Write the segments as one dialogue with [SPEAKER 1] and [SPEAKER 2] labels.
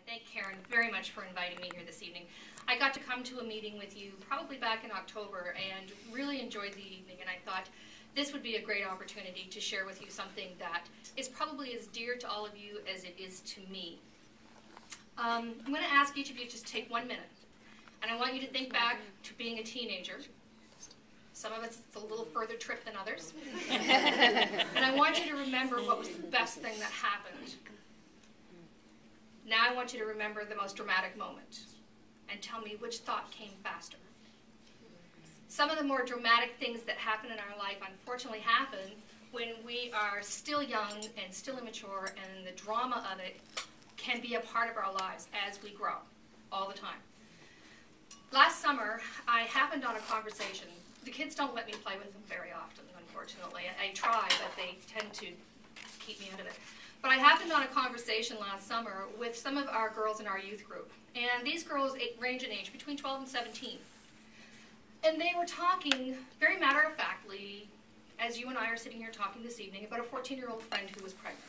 [SPEAKER 1] thank Karen very much for inviting me here this evening. I got to come to a meeting with you probably back in October and really enjoyed the evening, and I thought this would be a great opportunity to share with you something that is probably as dear to all of you as it is to me. I'm going to ask each of you to just take 1 minute, and I want you to think back to being a teenager. Some of us, it's a little further trip than others. And I want you to remember what was the best thing that happened. Now I want you to remember the most dramatic moment and tell me which thought came faster. Some of the more dramatic things that happen in our life unfortunately happen when we are still young and still immature, and the drama of it can be a part of our lives as we grow all the time. Last summer, I happened on a conversation. The kids don't let me play with them very often, unfortunately. I try, but they tend to keep me out of it. But I happened on a conversation last summer with some of our girls in our youth group. And these girls range in age between 12 and 17. And they were talking very matter-of-factly, as you and I are sitting here talking this evening, about a 14-year-old friend who was pregnant.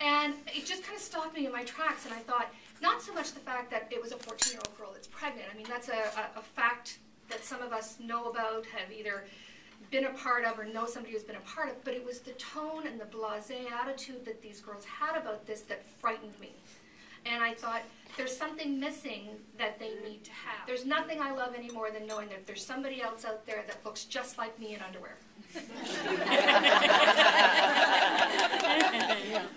[SPEAKER 1] And it just kind of stopped me in my tracks, and I thought, not so much the fact that it was a 14-year-old girl that's pregnant. I mean, that's a fact that some of us know about, have either been a part of or know somebody who's been a part of, but it was the tone and the blasé attitude that these girls had about this that frightened me. And I thought, there's something missing that they need to have. There's nothing I love any more than knowing that there's somebody else out there that looks just like me in underwear.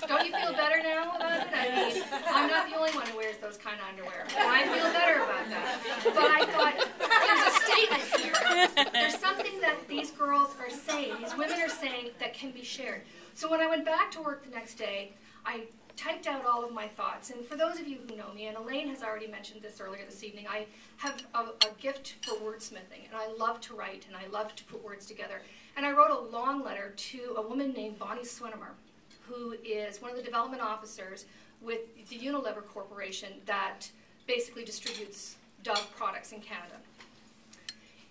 [SPEAKER 1] Don't you feel better now about it? I mean, I'm not the only one who wears those kind of underwear. And I feel better about that. But I thought, there's a statement here. There's something that these girls are saying, these women are saying, that can be shared. So when I went back to work the next day, I typed out all of my thoughts. And for those of you who know me, and Elaine has already mentioned this earlier this evening, I have a gift for wordsmithing, and I love to write, and I love to put words together. And I wrote a long letter to a woman named Bonnie Swinimer, who is one of the development officers with the Unilever Corporation that basically distributes Dove products in Canada.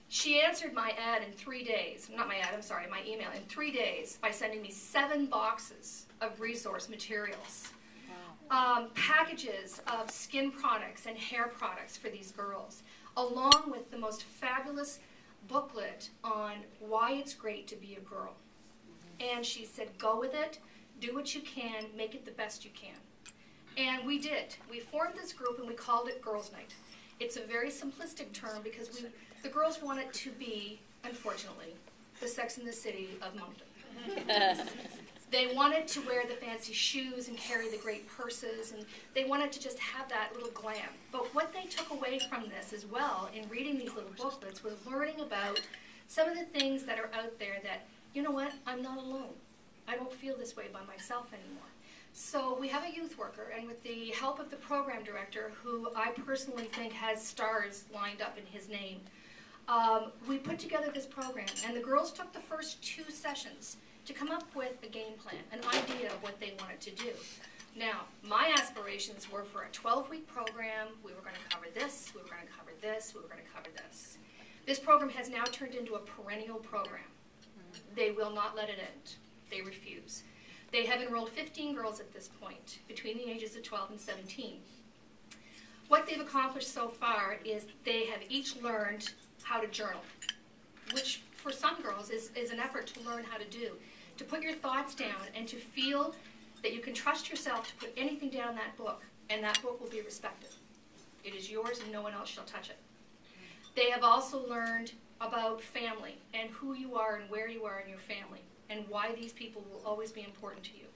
[SPEAKER 1] She answered my ad in 3 days, not my ad, I'm sorry, my email, in 3 days by sending me 7 boxes of resource materials. Packages of skin products and hair products for these girls, along with the most fabulous booklet on why it's great to be a girl. And she said, go with it, do what you can, make it the best you can. And we did. We formed this group and we called it Girls Night. It's a very simplistic term because the girls want it to be, unfortunately, the Sex and the City of Moncton. They wanted to wear the fancy shoes and carry the great purses, and they wanted to just have that little glam. But what they took away from this as well in reading these little booklets was learning about some of the things that are out there that, you know what, I'm not alone. I don't feel this way by myself anymore. So we have a youth worker, and with the help of the program director, who I personally think has stars lined up in his name, we put together this program, and the girls took the first 2 sessions to come up with a game plan, an idea of what they wanted to do. Now, my aspirations were for a 12-week program. We were going to cover this, we were going to cover this, we were going to cover this. This program has now turned into a perennial program. They will not let it end. They refuse. They have enrolled 15 girls at this point, between the ages of 12 and 17. What they've accomplished so far is they have each learned how to journal, which for some girls is an effort to learn how to do. To put your thoughts down and to feel that you can trust yourself to put anything down in that book, and that book will be respected. It is yours and no one else shall touch it. They have also learned about family and who you are and where you are in your family and why these people will always be important to you.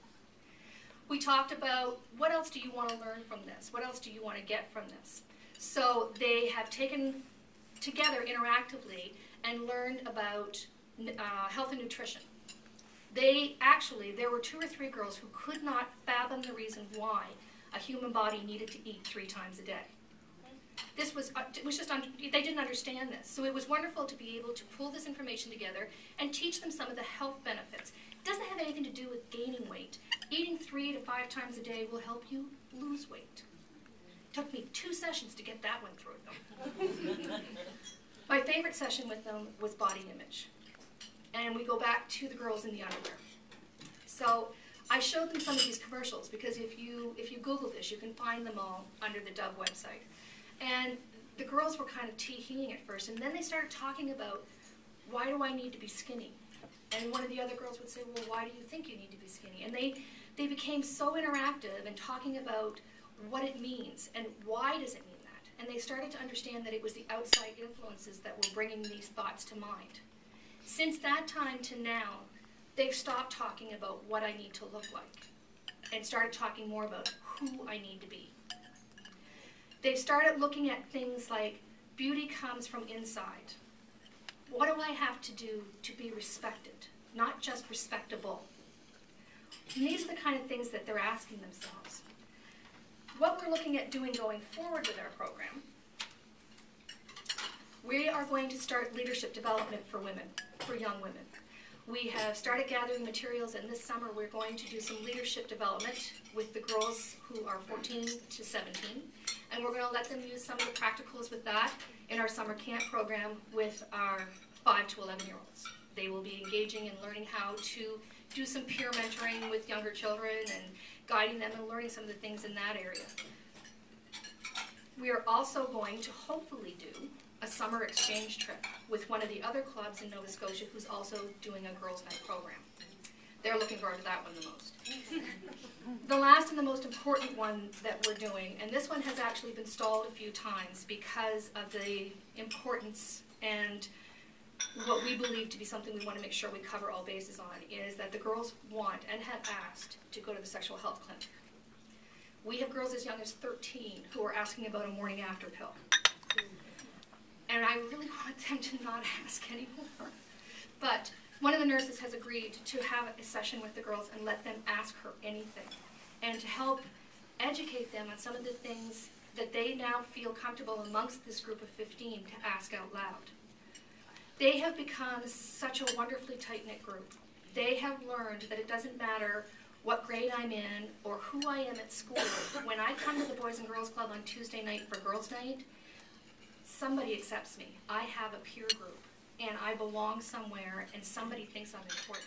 [SPEAKER 1] We talked about what else do you want to learn from this? What else do you want to get from this? So they have taken together interactively and learned about health and nutrition. There were 2 or 3 girls who could not fathom the reason why a human body needed to eat 3 times a day. This was just, they didn't understand this. So it was wonderful to be able to pull this information together and teach them some of the health benefits. It doesn't have anything to do with gaining weight. Eating 3 to 5 times a day will help you lose weight. It took me 2 sessions to get that one through them. My favorite session with them was body image. And we go back to the girls in the underwear. So I showed them some of these commercials because if you Google this, you can find them all under the Dove website. And the girls were kind of tee-heeing at first, and then they started talking about, why do I need to be skinny? And one of the other girls would say, well, why do you think you need to be skinny? And they became so interactive and talking about what it means and why does it mean that. And they started to understand that it was the outside influences that were bringing these thoughts to mind. Since that time to now, they've stopped talking about what I need to look like and started talking more about who I need to be. They've started looking at things like beauty comes from inside. What do I have to do to be respected, not just respectable? And these are the kind of things that they're asking themselves. What we're looking at doing going forward with our program, we are going to start leadership development for women, for young women. We have started gathering materials, and this summer we're going to do some leadership development with the girls who are 14 to 17. And we're going to let them use some of the practicals with that in our summer camp program with our 5 to 11-year-olds. They will be engaging and learning how to do some peer mentoring with younger children and guiding them and learning some of the things in that area. We are also going to hopefully do a summer exchange trip with one of the other clubs in Nova Scotia who's also doing a girls' night program. They're looking forward to that one the most. The last and the most important one that we're doing, and this one has actually been stalled a few times because of the importance and what we believe to be something we want to make sure we cover all bases on, is that the girls want and have asked to go to the sexual health clinic. We have girls as young as 13 who are asking about a morning after pill. And I really want them to not ask anymore. But one of the nurses has agreed to have a session with the girls and let them ask her anything, and to help educate them on some of the things that they now feel comfortable amongst this group of 15 to ask out loud. They have become such a wonderfully tight-knit group. They have learned that it doesn't matter what grade I'm in or who I am at school. When I come to the Boys and Girls Club on Tuesday night for girls' night, somebody accepts me. I have a peer group, and I belong somewhere, and somebody thinks I'm important.